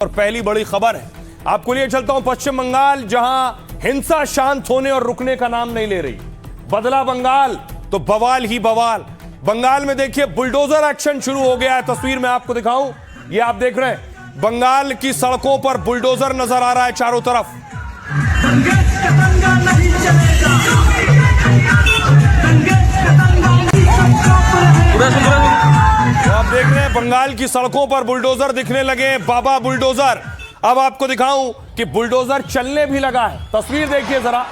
और पहली बड़ी खबर है, आपको लिए चलता हूं पश्चिम बंगाल, जहां हिंसा शांत होने और रुकने का नाम नहीं ले रही। बदला बंगाल तो बवाल ही बवाल। बंगाल में देखिए बुलडोजर एक्शन शुरू हो गया है। तस्वीर में आपको दिखाऊं, ये आप देख रहे हैं, बंगाल की सड़कों पर बुलडोजर नजर आ रहा है चारों तरफ। तो आप देख रहे हैं बंगाल की सड़कों पर बुलडोजर दिखने लगे, बाबा बुलडोजर। अब आपको दिखाऊं कि बुलडोजर चलने भी लगा है। तस्वीर देखिए जरा,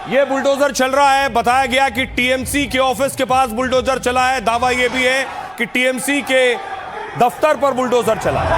ये बुलडोजर चल रहा है। बताया गया कि टीएमसी के ऑफिस के पास बुलडोजर चला है। दावा यह भी है कि टीएमसी के दफ्तर पर बुलडोजर चला है।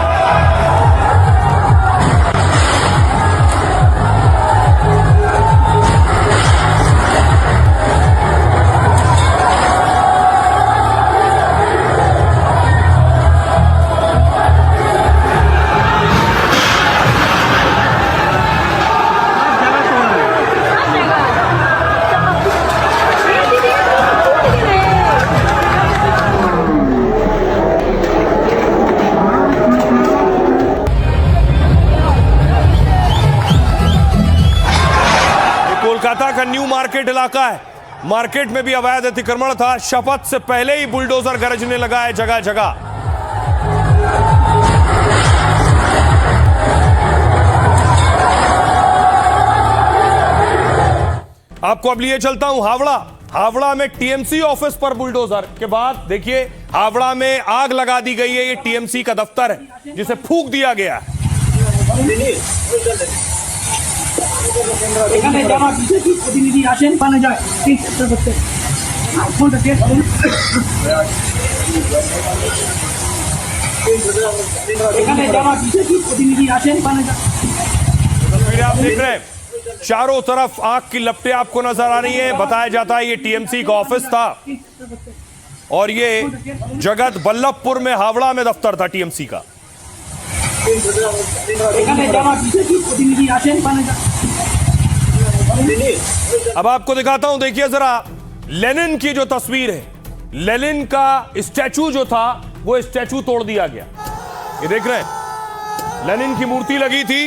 कोलकाता का न्यू मार्केट इलाका है। मार्केट में भी अवैध अतिक्रमण था। शपथ से पहले ही बुलडोजर गरजने लगा है जगह जगह। आपको अब लिए चलता हूं हावड़ा। हावड़ा में टीएमसी ऑफिस पर बुलडोजर के बाद देखिए हावड़ा में आग लगा दी गई है। ये टीएमसी का दफ्तर है जिसे फूंक दिया गया है। এখানে যারা বিজেপি প্রতিনিধি আসেন পানে যায় ঠিক চেষ্টা করতে ফোনটা টেস্ট করুন। এখানে যারা বিজেপি প্রতিনিধि আসেন पाने যায়। तस्वीरें आप देख रहे हैं, चारों तरफ आग की लपटें आपको नजर आ रही हैं। बताया जाता है ये टीएमसी का ऑफिस था और ये जगत बल्लभपुर में हावड़ा में दफ्तर था टीएमसी का। এখানে যারা বিজেপি প্রতিনিধি আসেন পানে যায়। अब आपको दिखाता हूं, देखिए जरा लेनिन की जो तस्वीर है, लेनिन का स्टैचू जो था वो स्टैचू तोड़ दिया गया। ये देख रहे हैं, लेनिन की मूर्ति लगी थी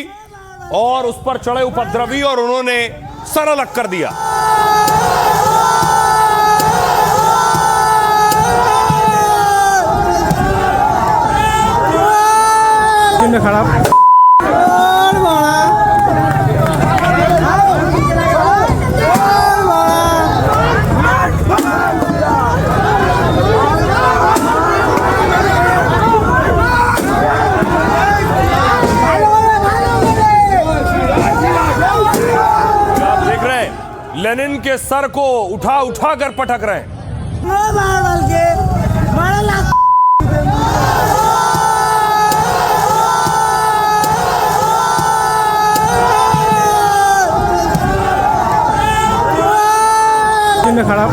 और उस पर चढ़े उपद्रवी और उन्होंने सर अलग कर दिया। खराब लेनिन के सर को उठा उठा कर पटक रहे हैं। खराब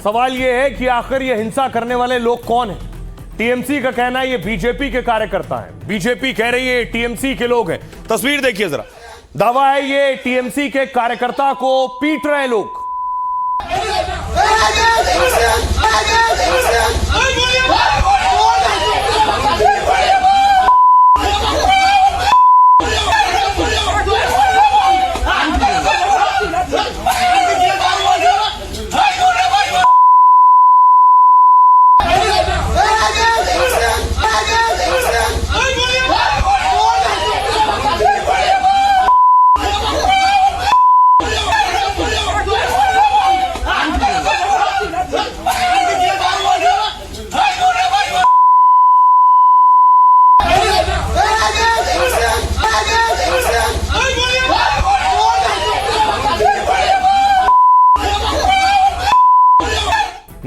सवाल यह है कि आखिर ये हिंसा करने वाले लोग कौन हैं? टीएमसी का कहना है ये बीजेपी के कार्यकर्ता हैं। बीजेपी कह रही है टीएमसी के लोग हैं। तस्वीर देखिए जरा, दावा है ये टीएमसी के कार्यकर्ता को पीट रहे हैं लोग।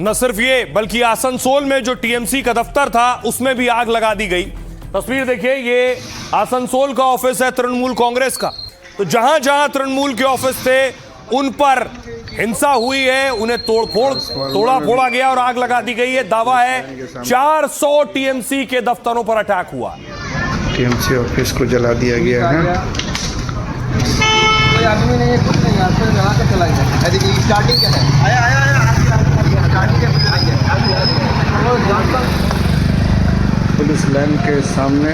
न सिर्फ ये बल्कि आसनसोल में जो टीएमसी का दफ्तर था उसमें भी आग लगा दी गई। तस्वीर देखिए, ये आसनसोल का ऑफिस है तृणमूल कांग्रेस का। तो जहां जहां तृणमूल के ऑफिस थे उन पर हिंसा हुई है, उन्हें तोड़ा फोड़ा गया और आग लगा दी गई है। दावा है 400 टीएमसी के दफ्तरों पर अटैक हुआ। टीएमसी ऑफिस को जला दिया गया है। कोई आदमी नहीं है, कुछ नहीं है, आपको जला के चला गया। अरे ये स्टार्टिंग क्या है? आया स्टार्टिंग के पुलिस लाइन के सामने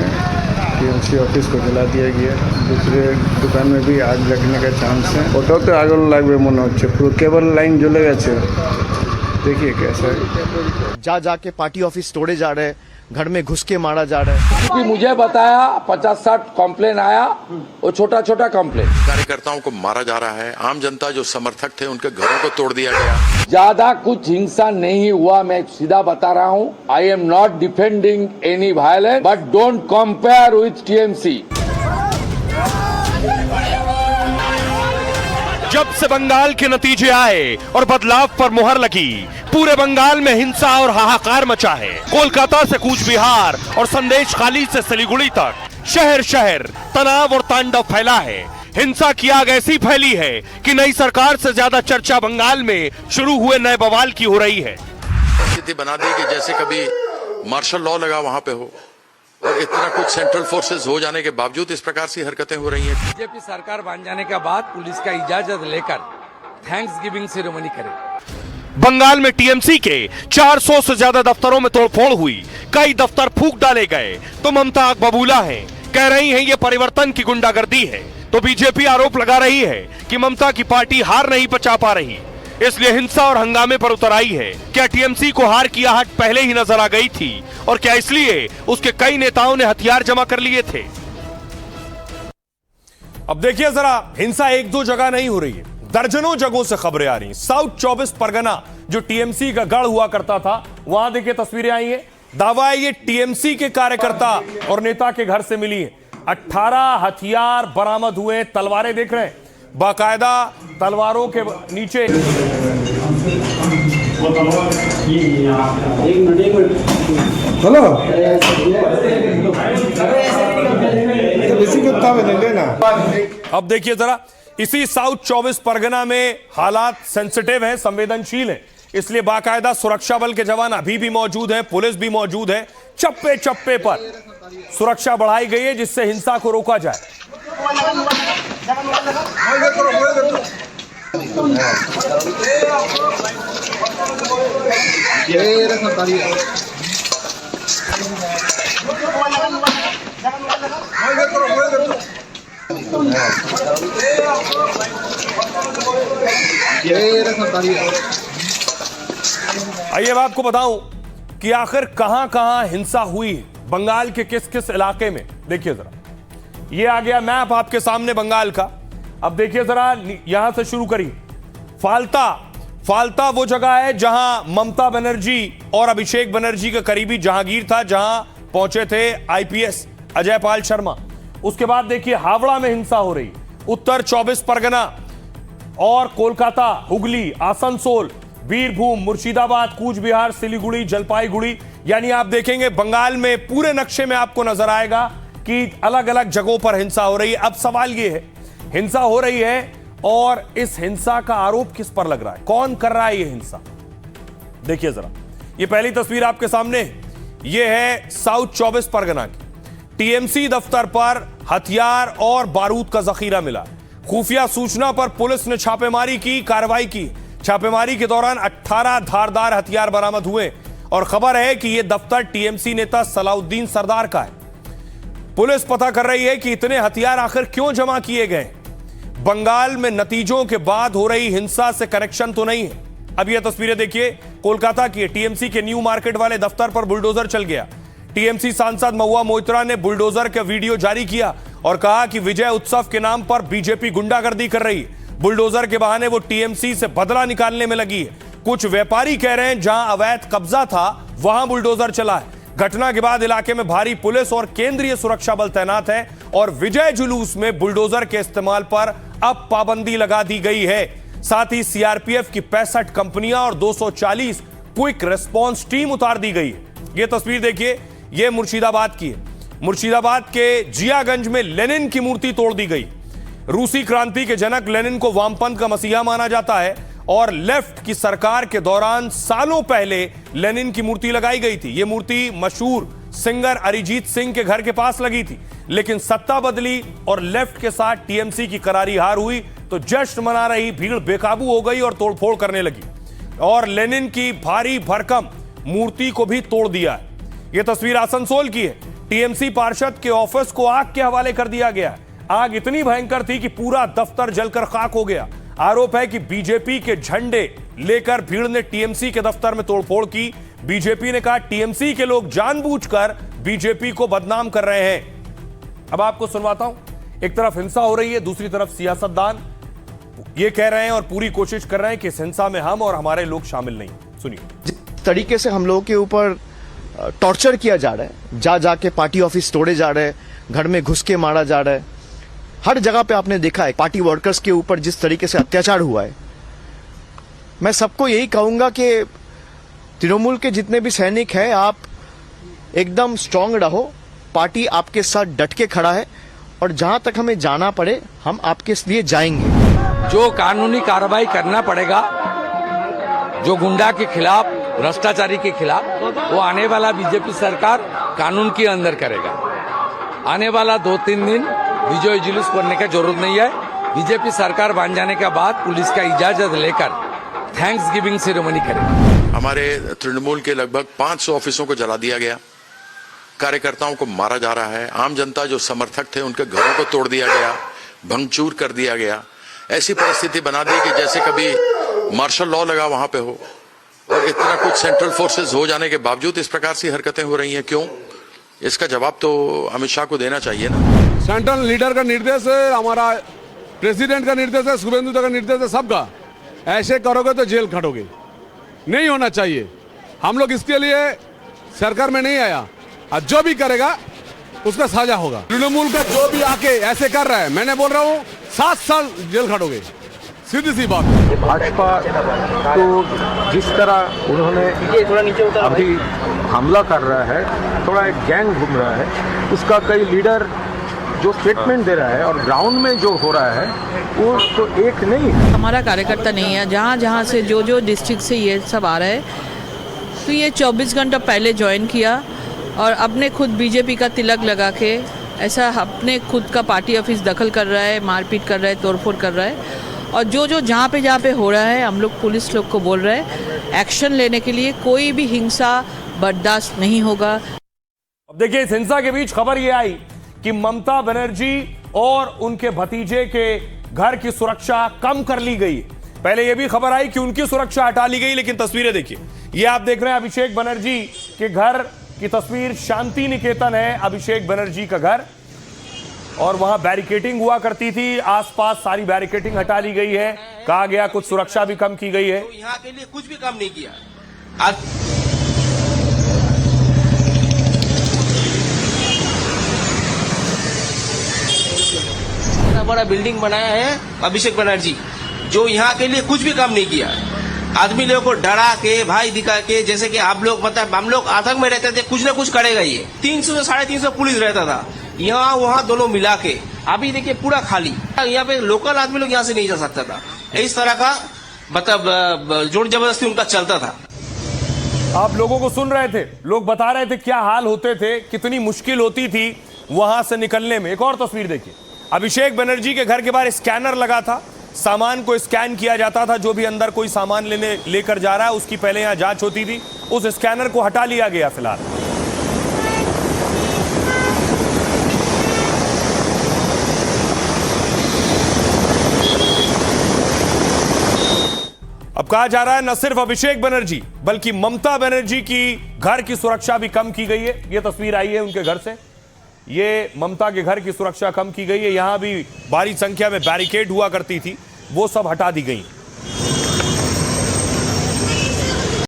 टीएमसी ऑफिस को जला दिया गया। दूसरे दुकान में भी आग लगने का चांस है। ওটাও তো আগুন লাগবে মনে হচ্ছে, পুরো কেবল লাइन জ্বলে গেছে। देखिए कैसा है। जा जाके पार्टी ऑफिस तोड़े जा रहे हैं, घर में घुस के मारा जा रहा है। कि मुझे बताया 50-60 कॉम्प्लेन आया, वो छोटा छोटा कॉम्प्लेन। कार्यकर्ताओं को मारा जा रहा है, आम जनता जो समर्थक थे उनके घरों को तोड़ दिया गया। ज्यादा कुछ हिंसा नहीं हुआ, मैं सीधा बता रहा हूँ। I am not defending any violence, but don't compare with TMC. जब से बंगाल के नतीजे आए और बदलाव पर मुहर लगी, पूरे बंगाल में हिंसा और हाहाकार मचा है। कोलकाता से कूच बिहार और संदेश खाली से सिलीगुड़ी तक शहर शहर तनाव और तांडव फैला है। हिंसा की आग ऐसी फैली है कि नई सरकार से ज्यादा चर्चा बंगाल में शुरू हुए नए बवाल की हो रही है। स्थिति बना दी कि जैसे कभी मार्शल लॉ लगा वहां पे हो, और इतना कुछ सेंट्रल फोर्सेस हो जाने के बावजूद इस प्रकार की हरकतें हो रही हैं। बीजेपी सरकार बन जाने के बाद पुलिस का इजाजत लेकर थैंक्स गिविंग सेरेमनी करे। बंगाल में टीएमसी के 400 से ज्यादा दफ्तरों में तोड़फोड़ हुई, कई दफ्तर फूंक डाले गए। तो ममता आग बबूला है, कह रही हैं ये परिवर्तन की गुंडागर्दी है। तो बीजेपी आरोप लगा रही है कि ममता की पार्टी हार नहीं पचा पा रही, इसलिए हिंसा और हंगामे पर उतर आई है। क्या टीएमसी को हार की आहट पहले ही नजर आ गई थी, और क्या इसलिए उसके कई नेताओं ने हथियार जमा कर लिए थे? अब देखिए जरा, हिंसा एक दो जगह नहीं हो रही है, दर्जनों जगहों से खबरें आ रही हैं। साउथ 24 परगना जो टीएमसी का गढ़ हुआ करता था, वहां देखिए तस्वीरें आई हैं। दावा है ये टीएमसी के कार्यकर्ता और नेता के घर से मिली है। 18 हथियार बरामद हुए, तलवारें देख रहे हैं, बाकायदा तलवारों के नीचे। हेलो लेना। अब देखिए जरा, इसी साउथ 24 परगना में हालात सेंसिटिव हैं, संवेदनशील हैं, इसलिए बाकायदा सुरक्षा बल के जवान अभी भी मौजूद हैं, पुलिस भी मौजूद है। चप्पे चप्पे पर सुरक्षा बढ़ाई गई है जिससे हिंसा को रोका जाए। आइए मैं आपको बताऊं कि आखिर कहां कहां हिंसा हुई है, बंगाल के किस किस इलाके में। देखिए जरा, ये आ गया मैप आपके सामने बंगाल का। अब देखिए जरा, यहां से शुरू करिए। फाल्ता वो जगह है जहां ममता बनर्जी और अभिषेक बनर्जी का करीबी जहांगीर था, जहां पहुंचे थे आईपीएस अजय पाल शर्मा। उसके बाद देखिए हावड़ा में हिंसा हो रही, उत्तर 24 परगना और कोलकाता, हुगली, आसनसोल, बीरभूम, मुर्शिदाबाद, कूच बिहार, सिलीगुड़ी, जलपाईगुड़ी। यानी आप देखेंगे बंगाल में पूरे नक्शे में आपको नजर आएगा कि अलग अलग जगहों पर हिंसा हो रही है। अब सवाल यह है, हिंसा हो रही है और इस हिंसा का आरोप किस पर लग रहा है, कौन कर रहा है यह हिंसा? देखिए जरा, यह पहली तस्वीर आपके सामने, यह है साउथ 24 परगना की। टीएमसी दफ्तर पर हथियार और बारूद का जखीरा मिला। खुफिया सूचना पर पुलिस ने छापेमारी की, कार्रवाई की। छापेमारी के दौरान 18 धारदार हथियार बरामद हुए और खबर है कि यह दफ्तर टीएमसी नेता सलाउद्दीन सरदार का है। पुलिस पता कर रही है कि इतने हथियार आखिर क्यों जमा किए गए। बंगाल में नतीजों के बाद हो रही हिंसा से कनेक्शन तो नहीं है। अब यह तस्वीरें देखिए, कोलकाता की टीएमसी के न्यू मार्केट वाले दफ्तर पर बुलडोजर चल गया। टीएमसी सांसद महुआ मोइत्रा ने बुलडोजर का वीडियो जारी किया और कहा कि विजय उत्सव के नाम पर बीजेपी गुंडागर्दी कर रही है। बुलडोजर के बहाने वो टीएमसी से बदला निकालने में लगी है। कुछ व्यापारी कह रहे हैं जहां अवैध कब्जा था वहां बुलडोजर चला है। घटना के बाद इलाके में भारी पुलिस और केंद्रीय सुरक्षा बल तैनात है और विजय जुलूस में बुलडोजर के इस्तेमाल पर अब पाबंदी लगा दी गई है। साथ ही सीआरपीएफ की 65 कंपनियां और 240 क्विक रिस्पॉन्स टीम उतार दी गई है। यह तस्वीर देखिए, यह मुर्शिदाबाद की है। मुर्शिदाबाद के जियागंज में लेनिन की मूर्ति तोड़ दी गई। रूसी क्रांति के जनक लेनिन को वामपंथ का मसीहा माना जाता है और लेफ्ट की सरकार के दौरान सालों पहले लेनिन की मूर्ति लगाई गई थी। यह मूर्ति मशहूर सिंगर अरिजीत सिंह के घर के पास लगी थी, लेकिन सत्ता बदली और लेफ्ट के साथ टीएमसी की करारी हार हुई तो जश्न मना रही भीड़ बेकाबू हो गई और तोड़फोड़ करने लगी और लेनिन की भारी भरकम मूर्ति को भी तोड़ दिया है। यह तस्वीर आसनसोल की है। टीएमसी पार्षद के ऑफिस को आग के हवाले कर दिया गया। आग इतनी भयंकर थी कि पूरा दफ्तर जलकर खाक हो गया। आरोप है कि बीजेपी के झंडे लेकर भीड़ ने टीएमसी के दफ्तर में तोड़फोड़ की। बीजेपी ने कहा टीएमसी के लोग जानबूझकर बीजेपी को बदनाम कर रहे हैं। अब आपको सुनवाता हूं, एक तरफ हिंसा हो रही है, दूसरी तरफ सियासतदान ये कह रहे हैं और पूरी कोशिश कर रहे हैं कि इस हिंसा में हम और हमारे लोग शामिल नहीं। सुनिए। जिस तरीके से हम लोगों के ऊपर टॉर्चर किया जा रहा है, जा जाके पार्टी ऑफिस तोड़े जा रहे हैं, घर में घुस के मारा जा रहा है, हर जगह पे आपने देखा है पार्टी वर्कर्स के ऊपर जिस तरीके से अत्याचार हुआ है। मैं सबको यही कहूंगा कि तृणमूल के जितने भी सैनिक हैं, आप एकदम स्ट्रांग रहो, पार्टी आपके साथ डट के खड़ा है और जहां तक हमें जाना पड़े हम आपके लिए जाएंगे। जो कानूनी कार्रवाई करना पड़ेगा, जो गुंडा के खिलाफ, भ्रष्टाचारी के खिलाफ, वो आने वाला बीजेपी सरकार कानून के अंदर करेगा। आने वाला 2-3 दिन विजय जुलूस करने का जरूरत नहीं है। बीजेपी सरकार बन जाने के बाद पुलिस का इजाजत लेकर थैंक्स गिविंग सेरेमनी करेगा। हमारे तृणमूल के लगभग 500 ऑफिसों को जला दिया गया, कार्यकर्ताओं को मारा जा रहा है, आम जनता जो समर्थक थे उनके घरों को तोड़ दिया गया, भंगचूर कर दिया गया। ऐसी परिस्थिति बना दी कि जैसे कभी मार्शल लॉ लगा वहां पे हो और इतना कुछ सेंट्रल फोर्सेस हो जाने के बावजूद इस प्रकार से हरकतें हो रही हैं। क्यों? इसका जवाब तो अमित शाह को देना चाहिए ना। सेंट्रल लीडर का निर्देश है, हमारा प्रेसिडेंट का निर्देश है, शुभेंदु का निर्देश है, सबका। ऐसे करोगे तो जेल खटोगे, नहीं होना चाहिए। हम लोग इसके लिए सरकार में नहीं आया और जो भी करेगा उसका साझा होगा। तृणमूल का जो भी आके ऐसे कर रहा है, मैंने बोल रहा हूँ 7 साल जेल खटोगे, सीधी सी बात। भाजपा तो जिस तरह उन्होंने अभी हमला कर रहा है, थोड़ा एक गैंग घूम रहा है, उसका कई लीडर जो स्टेटमेंट दे रहा है और ग्राउंड में जो हो रहा है वो तो एक नहीं है। हमारा कार्यकर्ता नहीं है, जहाँ जहाँ से जो डिस्ट्रिक्ट से ये सब आ रहा है, तो ये 24 घंटा पहले ज्वाइन किया और अपने खुद बीजेपी का तिलक लगा के ऐसा अपने खुद का पार्टी ऑफिस दखल कर रहा है, मारपीट कर रहा है, तोड़फोड़ कर रहा है। और जो जहाँ पे हो रहा है, हम लोग पुलिस लोग को बोल रहे हैं एक्शन लेने के लिए। कोई भी हिंसा बर्दाश्त नहीं होगा। अब देखिए, इस हिंसा के बीच खबर यह आई कि ममता बनर्जी और उनके भतीजे के घर की सुरक्षा कम कर ली गई। पहले यह भी खबर आई कि उनकी सुरक्षा हटा ली गई, लेकिन तस्वीरें देखिए। ये आप देख रहे हैं अभिषेक बनर्जी के घर की तस्वीर। शांति निकेतन है अभिषेक बनर्जी का घर और वहां बैरिकेडिंग हुआ करती थी। आसपास सारी बैरिकेडिंग हटा ली गई है। कहा गया कुछ सुरक्षा भी कम की गई है। तो यहाँ के लिए कुछ भी काम नहीं किया। आज बड़ा बिल्डिंग बनाया है अभिषेक बनर्जी, जो यहाँ के लिए कुछ भी काम नहीं किया। आदमी लोगों को डरा के, भाई दिखा के, जैसे कि आप लोग मतलब हम लोग आतंक में रहते थे, कुछ ना कुछ करेगा ये। 300 से 350 पुलिस रहता था, यहाँ वहाँ दोनों मिला के। अभी देखिए पूरा खाली, यहाँ पे लोकल आदमी लोग यहाँ से नहीं जा सकता था। इस तरह का मतलब जोर जबरदस्ती उनका चलता था। आप लोगों को सुन रहे थे, लोग बता रहे थे क्या हाल होते थे, कितनी मुश्किल होती थी वहां से निकलने में। एक और तस्वीर देखिए, अभिषेक बनर्जी के घर के बाहर स्कैनर लगा था, सामान को स्कैन किया जाता था। जो भी अंदर कोई सामान लेकर जा रहा है उसकी पहले यहां जांच होती थी। उस स्कैनर को हटा लिया गया फिलहाल। अब कहा जा रहा है न सिर्फ अभिषेक बनर्जी बल्कि ममता बनर्जी की घर की सुरक्षा भी कम की गई है। यह तस्वीर आई है उनके घर से। ये ममता के घर की सुरक्षा कम की गई है। यहां भी भारी संख्या में बैरिकेड हुआ करती थी, वो सब हटा दी गई।